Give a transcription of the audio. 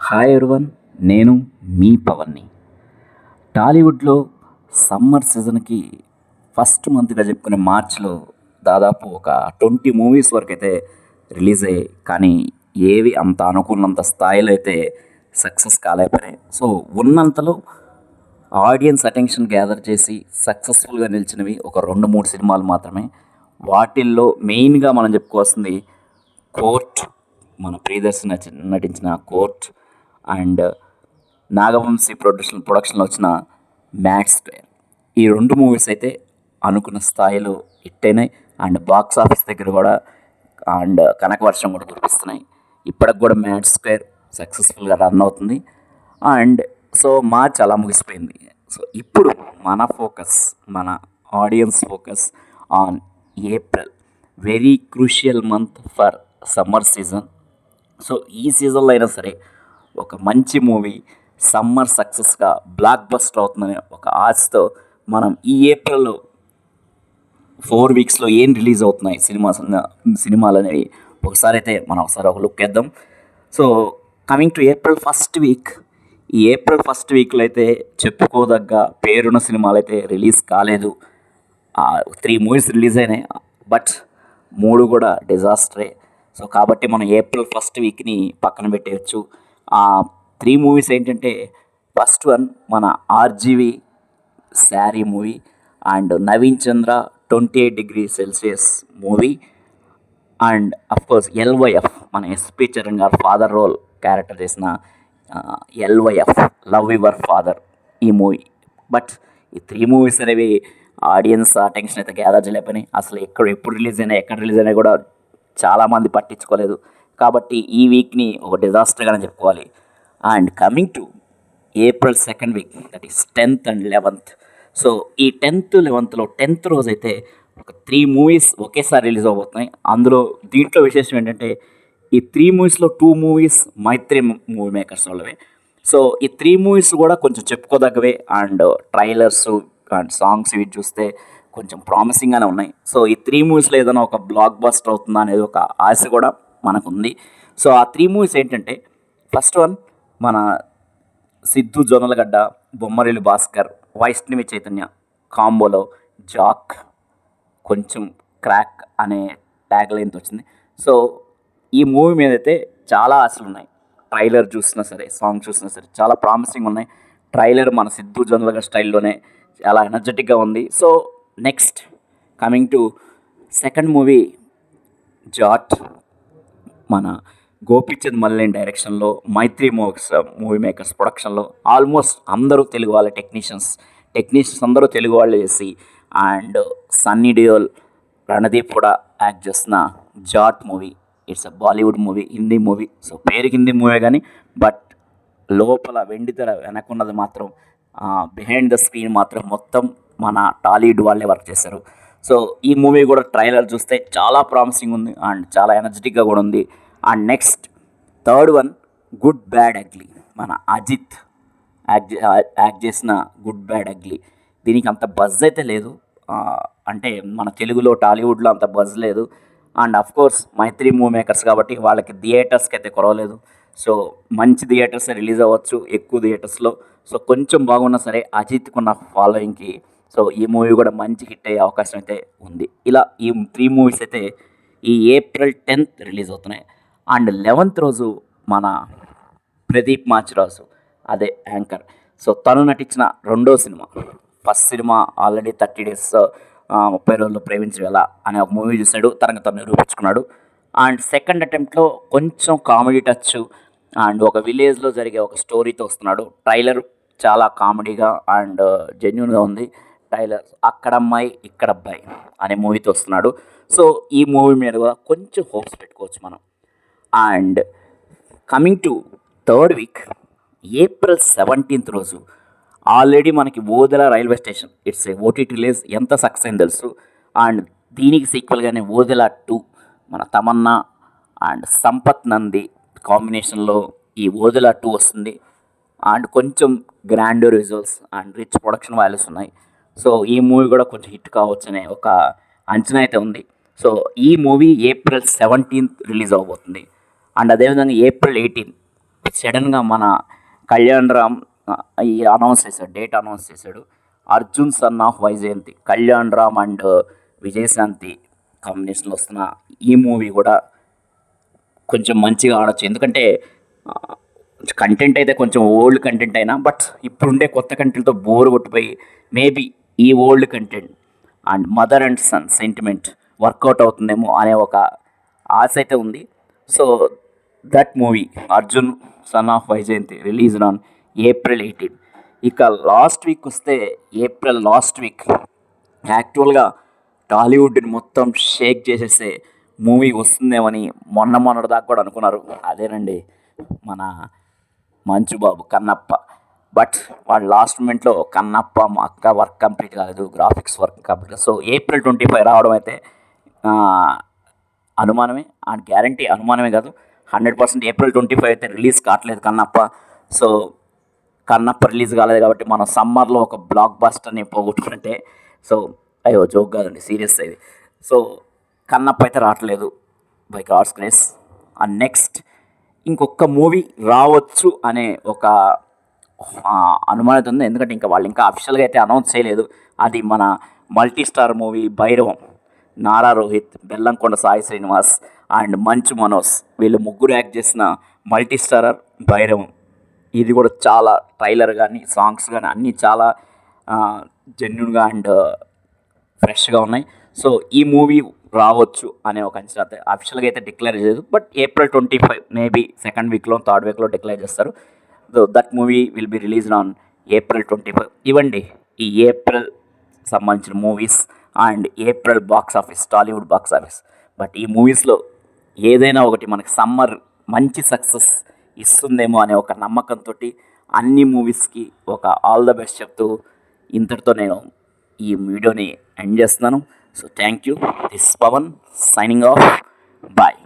Hi everyone, నేను మీ పవన్ని. టాలీవుడ్లో summer సీజన్కి ఫస్ట్ మంత్గా చెప్పుకునే మార్చ్లో దాదాపు ఒక 20 మూవీస్ వరకు అయితే రిలీజ్ అయ్యాయి. కానీ ఏవి అంత అనుకున్నంత స్థాయిలో అయితే సక్సెస్ కాలేకపోయాయి. సో ఉన్నంతలో ఆడియన్స్ అటెన్షన్ గ్యాదర్ చేసి సక్సెస్ఫుల్గా నిలిచినవి ఒక 2-3 సినిమాలు మాత్రమే. వాటిల్లో మెయిన్గా మనం చెప్పుకోవాల్సింది కోర్ట్, మన ప్రియదర్శన్ నటించిన కోర్ట్, అండ్ నాగవంశీ ప్రొడక్షన్లో వచ్చిన మ్యాడ్ స్క్వేర్. ఈ 2 మూవీస్ అయితే అనుకున్న స్థాయిలో హిట్ అయినాయి. అండ్ బాక్స్ ఆఫీస్ దగ్గర కూడా అండ్ కనకవర్షం కూడా కురిపిస్తున్నాయి. ఇప్పటికి కూడా మ్యాడ్ స్క్వేర్ సక్సెస్ఫుల్గా రన్ అవుతుంది. అండ్ సో మార్చ్ అలా ముగిసిపోయింది. సో ఇప్పుడు మన audience focus on April, very crucial month for summer season. So ఈ సీజన్లో అయినా సరే ఒక మంచి మూవీ సమ్మర్ సక్సెస్గా బ్లాక్ బస్టర్ అవుతుందనే ఒక ఆశతో మనం ఈ ఏప్రిల్ 4 వీక్స్లో ఏం రిలీజ్ అవుతున్నాయి సినిమాలు అనేవి ఒకసారి అయితే మనం ఒకసారి ఒక లుక్ వేద్దాం. So coming to April first week, ఈ ఏప్రిల్ ఫస్ట్ వీక్లో అయితే చెప్పుకోదగ్గ పేరున్న సినిమాలు అయితే రిలీజ్ కాలేదు. 3 మూవీస్ రిలీజ్ అయినాయి, బట్ 3 కూడా డిజాస్టరే. సో కాబట్టి మనం ఏప్రిల్ ఫస్ట్ వీక్ని పక్కన పెట్టేయచ్చు. ఆ 3 మూవీస్ ఏంటంటే, ఫస్ట్ వన్ మన RGV sari movie, and Naveen Chandra 28°C movie, and of course LYF మన ఎస్పి చరణ్ గారు ఫాదర్ రోల్ క్యారెక్టర్ చేసిన ఎల్వైఎఫ్ లవ్ యువర్ ఫాదర్ ఈ మూవీ. బట్ ఈ 3 మూవీస్ అనేవి ఆడియన్స్ అటెన్షన్ అయితే గ్యాదర్ చేయలేకపోయినాయి. అసలు ఎప్పుడు రిలీజ్ అయినా కూడా చాలామంది పట్టించుకోలేదు. కాబట్టి ఈ వీక్ని ఒక డిజాస్టర్గానే చెప్పుకోవాలి. And coming to April second week, that is 10th and 11th. So ఈ 10th 11thలో 10th రోజు అయితే ఒక 3 మూవీస్ ఒకేసారి రిలీజ్ అవబోతున్నాయి. దీంట్లో విశేషం ఏంటంటే, ఈ 3 మూవీస్లో 2 మూవీస్ మైత్రి మూవీ మేకర్స్ వాళ్ళవే. సో ఈ 3 మూవీస్ కూడా కొంచెం చెప్పుకోదగ్గవే. అండ్ ట్రైలర్స్ అండ్ సాంగ్స్ ఇవి చూస్తే కొంచెం ప్రామిసింగ్గానే ఉన్నాయి. సో ఈ 3 మూవీస్లో ఏదైనా ఒక బ్లాక్ బస్టర్ అవుతుందా అనేది ఒక ఆశ కూడా మనకుంది. సో ఆ 3 మూవీస్ ఏంటంటే, ఫస్ట్ వన్ మన సిద్ధు జొన్నలగడ్డ, బొమ్మరిల్లు భాస్కర్, వైష్ణవి చైతన్య కాంబోలో జాక్ కొంచెం క్రాక్ అనే ట్యాగ్ లైన్తో వచ్చింది. సో ఈ మూవీ మీద అయితే చాలా ఆశలు ఉన్నాయి. ట్రైలర్ చూసినా సరే, సాంగ్ చూసినా సరే చాలా ప్రామిసింగ్ ఉన్నాయి. ట్రైలర్ మన సిద్ధు జొన్నలగడ్డ స్టైల్లోనే చాలా ఎనర్జెటిక్గా ఉంది. So next coming to second movie Jaat, మన గోపీచంద్ మల్లేన్ డైరెక్షన్లో, మైత్రి మూవీ మేకర్స్ ప్రొడక్షన్లో, ఆల్మోస్ట్ అందరూ తెలుగు వాళ్ళ టెక్నీషియన్స్ అందరూ తెలుగు వాళ్ళే చేసి, అండ్ సన్నీ డియోల్, రణదీప్ కూడా యాక్ట్ చేసిన Jaat movie. It's a Bollywood movie, Hindi movie. So పేరుకి హిందీ మూవీ కానీ, బట్ లోపల వెండితెర వెనకున్నది మాత్రం బిహైండ్ ద స్క్రీన్ మాత్రం మొత్తం మన టాలీవుడ్ వాళ్ళే వర్క్ చేశారు. సో ఈ మూవీ కూడా ట్రైలర్ చూస్తే చాలా ప్రామిసింగ్ ఉంది అండ్ చాలా ఎనర్జెటిక్గా కూడా ఉంది. And next third one good bad ugly, మన అజిత్ యాక్ట్ చేసిన గుడ్ బ్యాడ్ అగ్లీ. దీనికి అంత బజ్ అయితే లేదు, అంటే మన తెలుగులో టాలీవుడ్లో అంత బజ్ లేదు. And of course Mythri movie makers కాబట్టి వాళ్ళకి థియేటర్స్కి అయితే కొరవలేదు. సో మంచి థియేటర్స్ రిలీజ్ అవ్వచ్చు, ఎక్కువ థియేటర్స్లో. సో కొంచెం బాగున్నా సరే అజిత్కున్న ఫాలోయింగ్కి సో ఈ మూవీ కూడా మంచి హిట్ అయ్యే అవకాశం అయితే ఉంది. ఇలా ఈ 3 మూవీస్ అయితే ఈ ఏప్రిల్ 10th రిలీజ్ అవుతున్నాయి. అండ్ 11th రోజు మన ప్రదీప్ మాచిరాజు, అదే యాంకర్, సో తను నటించిన రెండో cinema. First cinema already 30 days 30 రోజుల్లో ప్రేమించడం ఎలా అనే ఒక మూవీ చూశాడు, తను నిరూపించుకున్నాడు. అండ్ సెకండ్ అటెంప్ట్లో కొంచెం కామెడీ టచ్ అండ్ ఒక విలేజ్లో జరిగే ఒక స్టోరీతో వస్తున్నాడు. ట్రైలర్ చాలా కామెడీగా అండ్ జెన్యున్గా ఉంది. ట్రైలర్ అక్కడమ్మాయి ఇక్కడబ్బాయి అనే మూవీతో వస్తున్నాడు. సో ఈ మూవీ మీద కూడా కొంచెం హోప్స్ పెట్టుకోవచ్చు మనం. And coming to third week, April 17th రోజు ఆల్రెడీ మనకి Odela railway station, it's a OTT release, ఎంత సక్సెస్ అయింది తెలుసు. అండ్ దీనికి సీక్వెల్గానే ఓదెల 2 మన తమన్నా అండ్ సంపత్ నంది కాంబినేషన్లో ఈ ఓదెల 2 వస్తుంది. అండ్ కొంచెం grander visuals and rich production values ఉన్నాయి. సో ఈ మూవీ కూడా కొంచెం హిట్ కావచ్చు అనే ఒక అంచనా అయితే ఉంది. సో ఈ మూవీ ఏప్రిల్ 17th రిలీజ్ అవబోతుంది. అండ్ అదేవిధంగా ఏప్రిల్ 18 సడన్గా మన కళ్యాణ్ రామ్ ఈ అనౌన్స్ చేశాడు, డేట్ అనౌన్స్ చేశాడు. Arjun son of Vyjayanthi, Kalyan Ram and Vijayashanti కాంబినేషన్లో వస్తున్న ఈ మూవీ కూడా కొంచెం మంచిగా ఆడొచ్చు. ఎందుకంటే కంటెంట్ అయితే కొంచెం ఓల్డ్ కంటెంట్ అయినా, బట్ ఇప్పుడుండే కొత్త కంటెంట్తో బోర్ కొట్టిపోయి మేబీ ఈ old content and mother and son sentiment work out అవుతుందేమో అనే ఒక ఆశ అయితే ఉంది. So that movie Arjun son of Vyjayanthi released on April 18. ఇక లాస్ట్ వీక్ వస్తే ఏప్రిల్ లాస్ట్ వీక్ యాక్చువల్గా టాలీవుడ్ని మొత్తం షేక్ చేసేసే మూవీ వస్తుందేమని మొన్నటి దాకా కూడా అనుకున్నారు. అదేనండి మన మంచు బాబు కన్నప్ప. బట్ వాడు లాస్ట్ మూమెంట్లో కన్నప్ప మా అక్క వర్క్ కంప్లీట్ కాలేదు, graphics work complete. So April 25 రావడం అయితే అనుమానమే, అండ్ గ్యారంటీ అనుమానమే కాదు, 100% ఏప్రిల్ 25 అయితే రిలీజ్ కావట్లేదు కన్నప్ప. సో కన్నప్ప రిలీజ్ కాలేదు కాబట్టి మనం సమ్మర్లో ఒక బ్లాక్ బస్టర్ని పోగొట్టుకుంటే, సో అయ్యో జోక్ కాదండి, సీరియస్ ఇది. సో కన్నప్ప అయితే రావట్లేదు by God's grace. And next ఇంకొక మూవీ రావచ్చు అనే ఒక అనుమానం ఉంది. ఎందుకంటే వాళ్ళు ఇంకా అఫిషియల్గా అయితే అనౌన్స్ చేయలేదు. అది మన multi star movie Bhairavam. Nara Rohit, Bellamkonda Sai Srinivas and Manchu Manoj వీళ్ళు ముగ్గురు యాక్ట్ చేసిన మల్టీ స్టారర్ భైరవం. ఇది కూడా చాలా ట్రైలర్ కానీ సాంగ్స్ కానీ అన్నీ చాలా జెన్యున్గా అండ్ ఫ్రెష్గా ఉన్నాయి. సో ఈ మూవీ రావచ్చు అనే ఒక అంచనా. అఫిషియల్గా అయితే డిక్లేర్ చేయలేదు, బట్ ఏప్రిల్ 25 మేబీ సెకండ్ వీక్లో థర్డ్ వీక్లో డిక్లేర్ చేస్తారు. So that movie will be released on April 25. ఇవ్వండి ఈ ఏప్రిల్ సంబంధించిన movies and April box office, Tollywood box office. But ఈ మూవీస్లో ఏదైనా ఒకటి మనకి సమ్మర్ మంచి సక్సెస్ ఇస్తుందేమో అనే ఒక నమ్మకంతో అన్ని మూవీస్కి ఒక ఆల్ ద బెస్ట్ చెప్తూ ఇంతటితో నేను ఈ వీడియోని ఎండ్ చేస్తున్నాను. So thank you. This Pawan signing off. Bye.